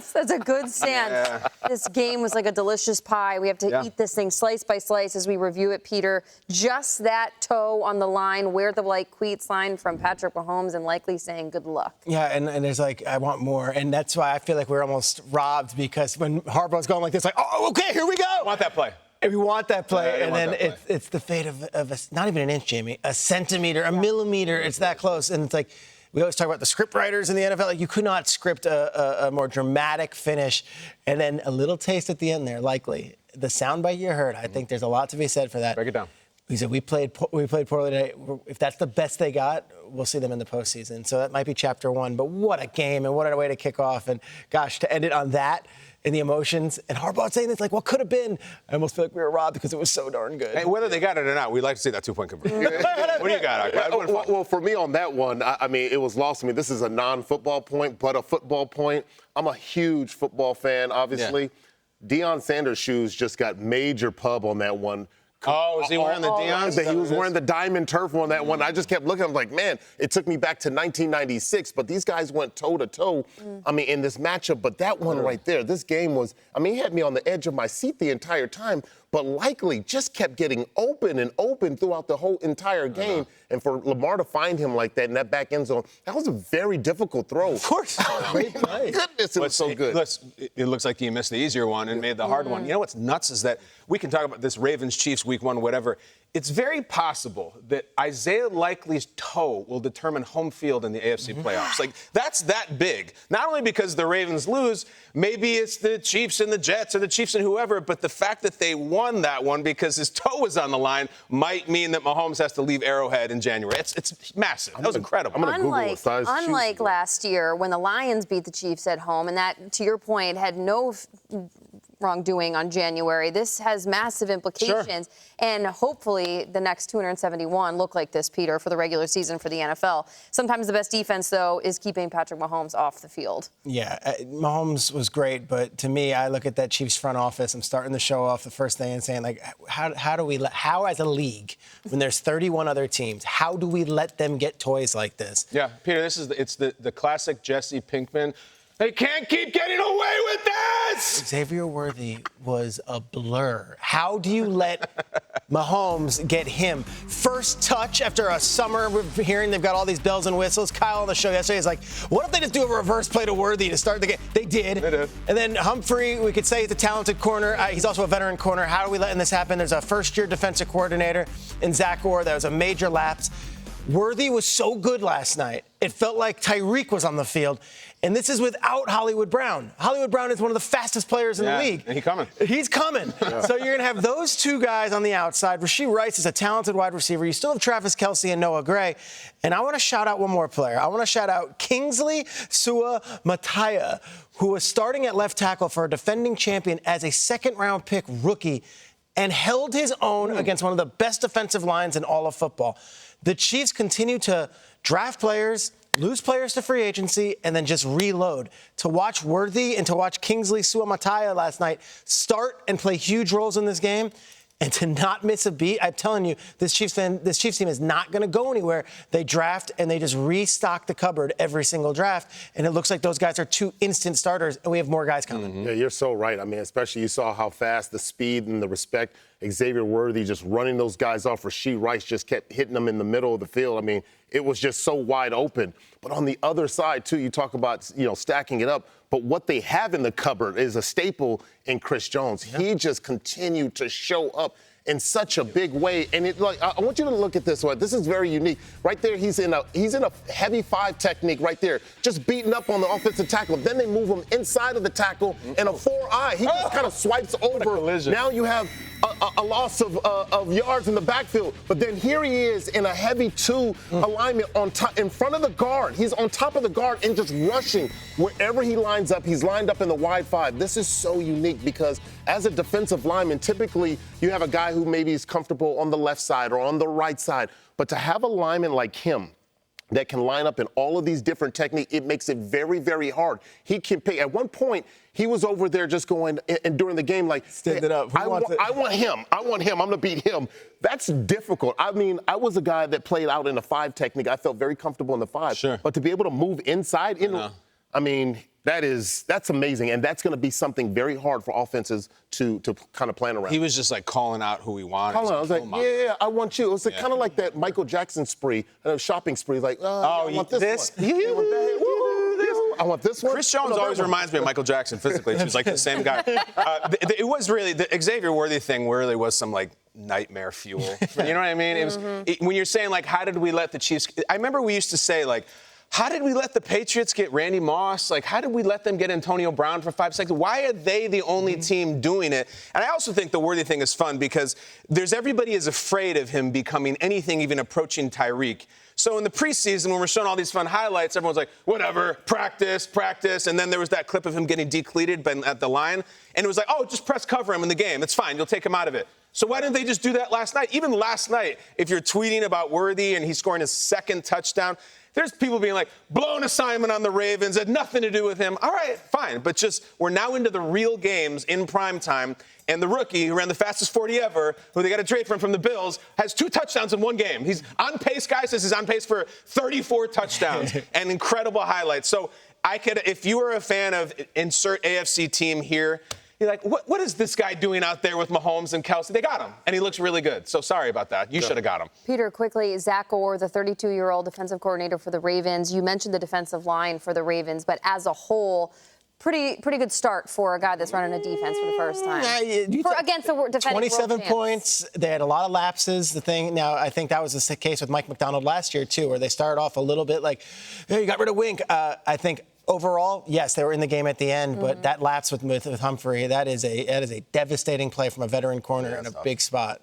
stance. That's a good stance. Yeah. This game was like a delicious pie. We have to eat this thing slice by slice as we review it, Peter. Just that toe on the line, wear the white cleats line from Patrick Mahomes, and likely saying good luck. Yeah, and there's like, I want more. And that's why I feel like we're almost robbed, because when Harbaugh's going like this, like, oh, okay, here we go. I want that play. And we want that play, and then it's the fate of a, not even an inch, Jamie, a centimeter, a millimeter. It's that close. And it's like, we always talk about the script writers in the NFL. Like, you could not script a more dramatic finish. And then a little taste at the end there, likely. The soundbite you heard, I think there's a lot to be said for that. Break it down. He said, we played poorly today. If that's the best they got, we'll see them in the postseason. So that might be chapter one. But what a game, and what a way to kick off. And, gosh, to end it on that, and the emotions, and Harbaugh saying this, like, what could have been? I almost feel like we were robbed because it was so darn good. Hey, whether they got it or not, we'd like to see that two-point conversion. What do you got? Well, for me on that one, I mean, it was lost to me. This is a non-football point, but a football point. I'm a huge football fan, obviously. Yeah. Deion Sanders' shoes just got major pub on that one. Oh, is he wearing the Deion? He was wearing the diamond turf on that one. I just kept looking. I was like, man, it took me back to 1996. But these guys went toe-to-toe, I mean, in this matchup. But that one right there, this game was, I mean, he had me on the edge of my seat the entire time, but likely just kept getting open and open throughout the whole entire game. And for Lamar to find him like that in that back end zone, that was a very difficult throw. Of course. Great play. Goodness, it was so good. It looks like he missed the easier one and made the hard one. You know what's nuts is that we can talk about this Ravens-Chiefs week one, whatever. It's very possible that Isaiah Likely's toe will determine home field in the AFC playoffs. Like, that's that big. Not only because the Ravens lose, maybe it's the Chiefs and the Jets or the Chiefs and whoever, but the fact that they won that one because his toe was on the line might mean that Mahomes has to leave Arrowhead in January. It's massive. That was incredible. I'm gonna Google size unlike last year when the Lions beat the Chiefs at home, and that, to your point, had no wrongdoing on January. This has massive implications. Sure. And hopefully the next 271 look like this, Peter, for the regular season for the NFL. Sometimes the best defense, though, is keeping Patrick Mahomes off the field. Yeah, Mahomes was great, but to me, I look at that Chiefs front office. I'm starting to show off the first thing and saying, like, how as a league, when there's 31 other teams, how do we let them get toys like this? Yeah, Peter, it's the classic Jesse Pinkman. They can't keep getting away with this! Xavier Worthy was a blur. How do you let Mahomes get him? First touch after a summer, we're hearing they've got all these bells and whistles. Kyle on the show yesterday is like, what if they just do a reverse play to Worthy to start the game? They did. They did. And then Humphrey, we could say he's a talented corner. He's also a veteran corner. How are we letting this happen? There's a first-year defensive coordinator in Zach Orr. That was a major lapse. Worthy was so good last night. It felt like Tyreek was on the field. And this is without Hollywood Brown. Hollywood Brown is one of the fastest players in the league. And he's coming. He's coming. Yeah. So you're going to have those two guys on the outside. Rashee Rice is a talented wide receiver. You still have Travis Kelce and Noah Gray. And I want to shout out one more player. I want to shout out Kingsley Su'a-Mata'afa, who was starting at left tackle for a defending champion as a second-round pick rookie and held his own against one of the best defensive lines in all of football. The Chiefs continue to draft players, lose players to free agency, and then just reload. To watch Worthy and to watch Kingsley Su'a-Mata'afa last night start and play huge roles in this game, and to not miss a beat, I'm telling you, this Chiefs team is not going to go anywhere. They draft and they just restock the cupboard every single draft, and it looks like those guys are two instant starters, and we have more guys coming. Yeah, you're so right. I mean, especially you saw how fast the speed and the respect. Xavier Worthy just running those guys off. Rashee Rice just kept hitting them in the middle of the field. I mean, it was just so wide open. But on the other side, too, you talk about, stacking it up. But what they have in the cupboard is a staple in Chris Jones. Yeah. He just continued to show up in such a big way. And I want you to look at this one. This is very unique. Right there, he's in a heavy five technique right there, just beating up on the offensive tackle. Then they move him inside of the tackle in a 4-eye. He just kind of swipes over. Now you have a loss of yards in the backfield. But then here he is in a heavy 2 alignment on top, in front of the guard. He's on top of the guard and just rushing wherever he lines up. He's lined up in the wide 5. This is so unique because as a defensive lineman, typically you have a guy who maybe is comfortable on the left side or on the right side. But to have a lineman like him that can line up in all of these different techniques, it makes it very, very hard. He can pick. At one point, he was over there just going, and during the game, like, stand it up. I want him. I'm going to beat him. That's difficult. I mean, I was a guy that played out in a 5 technique. I felt very comfortable in the 5. Sure. But to be able to move inside, I mean, That's amazing, and that's going to be something very hard for offenses to kind of plan around. He was just like calling out who he wanted. I was like, yeah, I want you. It was kind of like that Michael Jackson spree, shopping spree. Like, I want this one. I want this one. Chris Jones always reminds me of Michael Jackson physically. She was like the same guy. It was really the Xavier Worthy thing. Really was some like nightmare fuel. You know what I mean? It was when you're saying like, how did we let the Chiefs? I remember we used to say like, how did we let the Patriots get Randy Moss? Like, how did we let them get Antonio Brown for 5 seconds? Why are they the only team doing it? And I also think the Worthy thing is fun because everybody is afraid of him becoming anything even approaching Tyreek. So in the preseason, when we're showing all these fun highlights, everyone's like, whatever, practice. And then there was that clip of him getting decleated at the line. And it was like, oh, just press cover him in the game. It's fine. You'll take him out of it. So why didn't they just do that last night? Even last night, if you're tweeting about Worthy and he's scoring his second touchdown, there's people being like, blown assignment on the Ravens, had nothing to do with him. All right, fine. But just we're now into the real games in primetime. And the rookie who ran the fastest 40 ever, who they got a trade from the Bills, has 2 touchdowns in one game. He's on pace, guys. He's on pace for 34 touchdowns and incredible highlights. So if you were a fan of insert AFC team here, you're like, what is this guy doing out there with Mahomes and Kelsey? They got him, and he looks really good. So sorry about that. You should have got him. Peter, quickly, Zach Orr, the 32-year-old defensive coordinator for the Ravens. You mentioned the defensive line for the Ravens, but as a whole, pretty good start for a guy that's running a defense for the first time. Against the defending 27 points. They had a lot of lapses. Now, I think that was the case with Mike McDonald last year, too, where they started off a little bit like, hey, you got rid of Wink. I think overall, yes, they were in the game at the end, but that lapse with Humphrey, that is a devastating play from a veteran corner in a big spot.